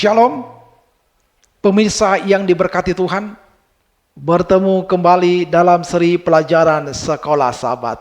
Shalom, pemirsa yang diberkati Tuhan. Bertemu kembali dalam seri pelajaran Sekolah Sabat.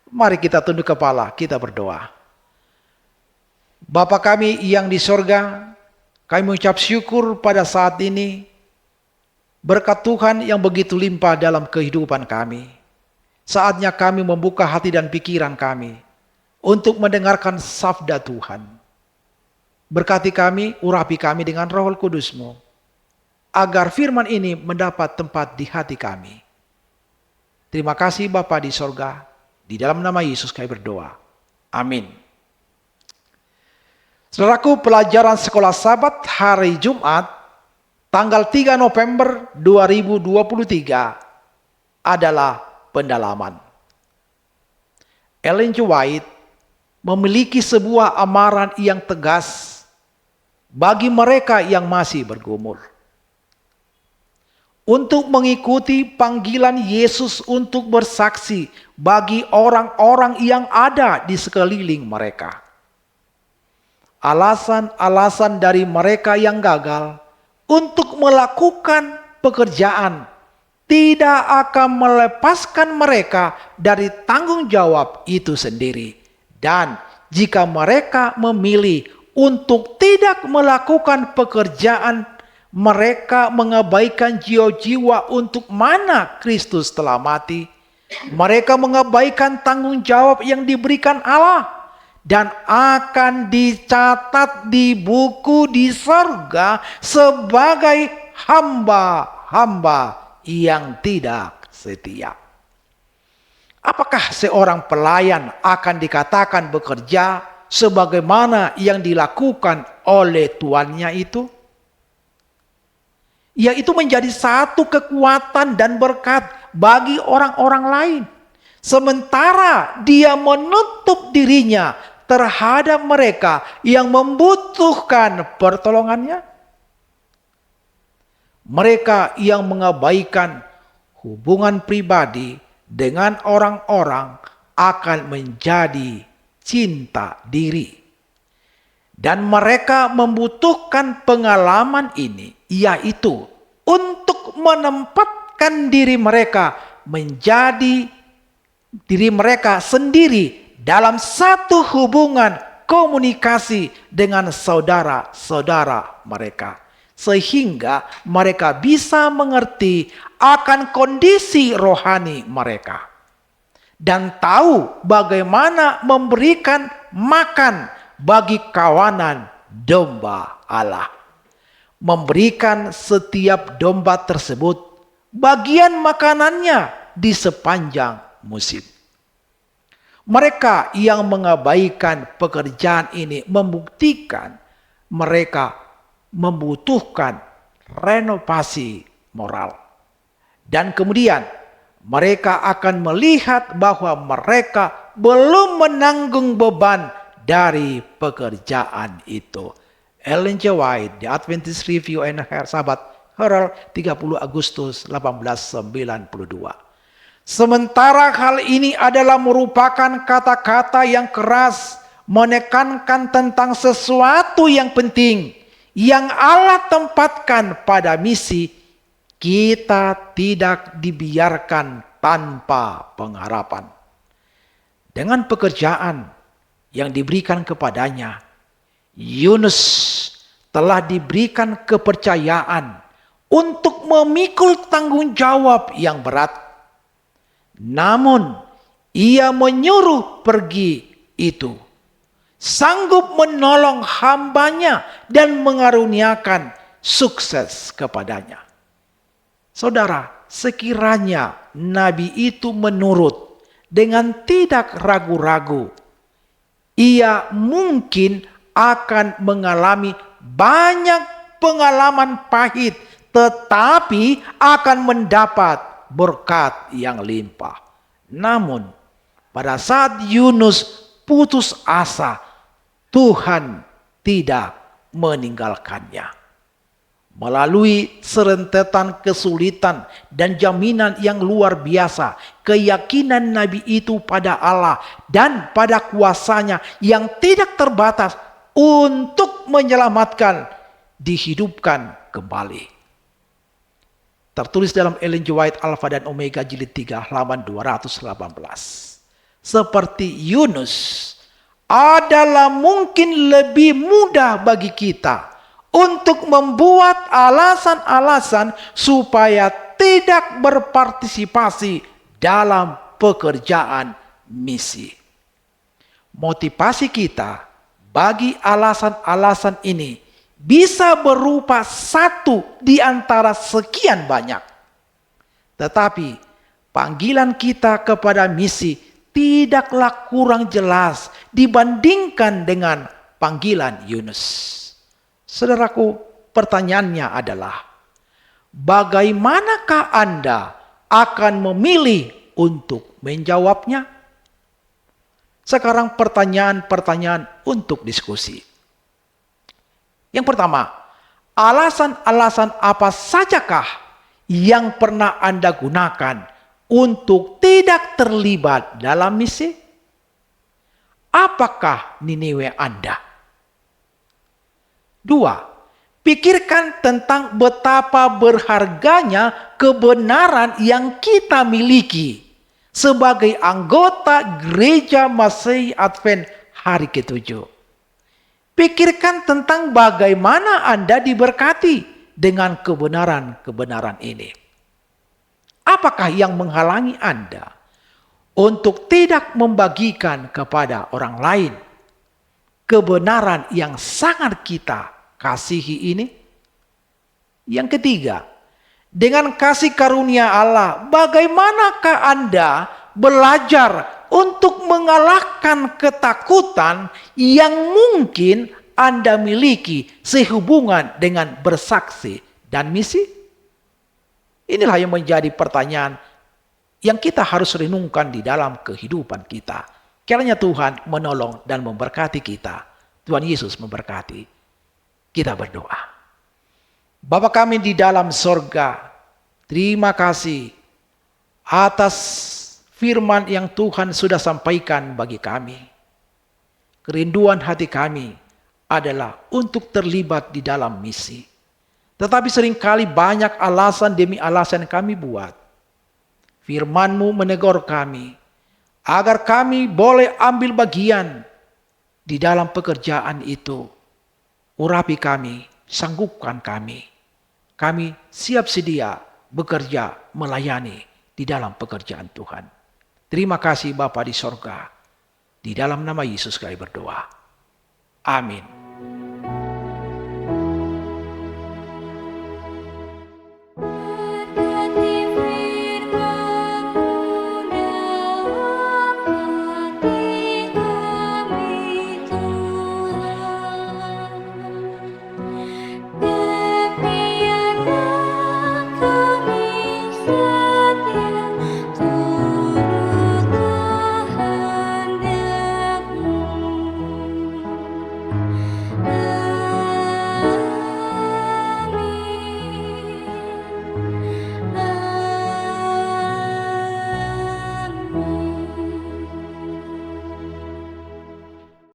Mari kita tunduk kepala, kita berdoa. Bapa kami yang di sorga, kami mengucap syukur pada saat ini. Berkat Tuhan yang begitu limpah dalam kehidupan kami. Saatnya kami membuka hati dan pikiran kami untuk mendengarkan sabda Tuhan. Berkati kami, urapi kami dengan Roh Kudus-Mu, agar firman ini mendapat tempat di hati kami. Terima kasih Bapa di sorga, di dalam nama Yesus kami berdoa. Amin. Saudaraku, pelajaran Sekolah Sabat hari Jumat, tanggal 3 November 2023 adalah pendalaman. Ellen G. White memiliki sebuah amaran yang tegas bagi mereka yang masih bergumul, untuk mengikuti panggilan Yesus untuk bersaksi bagi orang-orang yang ada di sekeliling mereka. Alasan-alasan dari mereka yang gagal untuk melakukan pekerjaan tidak akan melepaskan mereka dari tanggung jawab itu sendiri. Dan jika mereka memilih untuk tidak melakukan pekerjaan, mereka mengabaikan jiwa-jiwa untuk mana Kristus telah mati. Mereka mengabaikan tanggung jawab yang diberikan Allah dan akan dicatat di buku di surga sebagai hamba-hamba yang tidak setia. Apakah seorang pelayan akan dikatakan bekerja sebagaimana yang dilakukan oleh tuannya itu? Yaitu menjadi satu kekuatan dan berkat bagi orang-orang lain. Sementara dia menutup dirinya terhadap mereka yang membutuhkan pertolongannya. Mereka yang mengabaikan hubungan pribadi dengan orang-orang akan menjadi cinta diri. Dan mereka membutuhkan pengalaman ini, yaitu untuk menempatkan diri mereka menjadi diri mereka sendiri dalam satu hubungan komunikasi dengan saudara-saudara mereka. Sehingga mereka bisa mengerti akan kondisi rohani mereka. Dan tahu bagaimana memberikan makan bagi kawanan domba Allah. Memberikan setiap domba tersebut bagian makanannya di sepanjang musim. Mereka yang mengabaikan pekerjaan ini membuktikan mereka membutuhkan renovasi moral. Dan kemudian mereka akan melihat bahwa mereka belum menanggung beban dari pekerjaan itu. Ellen G. White, The Adventist Review and Sabat Herald, 30 Agustus 1892. Sementara hal ini adalah merupakan kata-kata yang keras, menekankan tentang sesuatu yang penting yang Allah tempatkan pada misi, kita tidak dibiarkan tanpa pengharapan. Dengan pekerjaan yang diberikan kepadanya, Yunus telah diberikan kepercayaan untuk memikul tanggung jawab yang berat. Namun ia menyuruh pergi itu, sanggup menolong hambanya dan mengaruniakan sukses kepadanya. Saudara, sekiranya nabi itu menurut dengan tidak ragu-ragu, ia mungkin akan mengalami banyak pengalaman pahit, tetapi akan mendapat berkat yang limpah. Namun pada saat Yunus putus asa, Tuhan tidak meninggalkannya. Melalui serentetan kesulitan dan jaminan yang luar biasa, keyakinan Nabi itu pada Allah dan pada kuasanya yang tidak terbatas untuk menyelamatkan dihidupkan kembali. Tertulis dalam Ellen G. White Alfa dan Omega jilid 3 halaman 218. Seperti Yunus, adalah mungkin lebih mudah bagi kita untuk membuat alasan-alasan supaya tidak berpartisipasi dalam pekerjaan misi. Motivasi kita bagi alasan-alasan ini bisa berupa satu di antara sekian banyak. Tetapi panggilan kita kepada misi tidaklah kurang jelas dibandingkan dengan panggilan Yunus. Saudaraku, pertanyaannya adalah, bagaimanakah Anda akan memilih untuk menjawabnya? Sekarang pertanyaan-pertanyaan untuk diskusi. Yang pertama, alasan-alasan apa sajakah yang pernah Anda gunakan untuk tidak terlibat dalam misi? Apakah Niniwe Anda? 2. Pikirkan tentang betapa berharganya kebenaran yang kita miliki sebagai anggota Gereja Masehi Advent hari ke-7. Pikirkan tentang bagaimana Anda diberkati dengan kebenaran-kebenaran ini. Apakah yang menghalangi Anda untuk tidak membagikan kepada orang lain kebenaran yang sangat kita kasihi ini? Yang ketiga, dengan kasih karunia Allah, bagaimanakah Anda belajar untuk mengalahkan ketakutan yang mungkin Anda miliki sehubungan dengan bersaksi dan misi? Inilah yang menjadi pertanyaan yang kita harus renungkan di dalam kehidupan kita. Kiranya Tuhan menolong dan memberkati kita. Tuhan Yesus memberkati. Kita berdoa. Bapa kami di dalam sorga, terima kasih atas firman yang Tuhan sudah sampaikan bagi kami. Kerinduan hati kami adalah untuk terlibat di dalam misi. Tetapi seringkali banyak alasan demi alasan kami buat. Firman-Mu menegur kami agar kami boleh ambil bagian di dalam pekerjaan itu. Urapi kami, sanggupkan kami. Kami siap sedia bekerja melayani di dalam pekerjaan Tuhan. Terima kasih Bapa di sorga. Di dalam nama Yesus kami berdoa. Amin.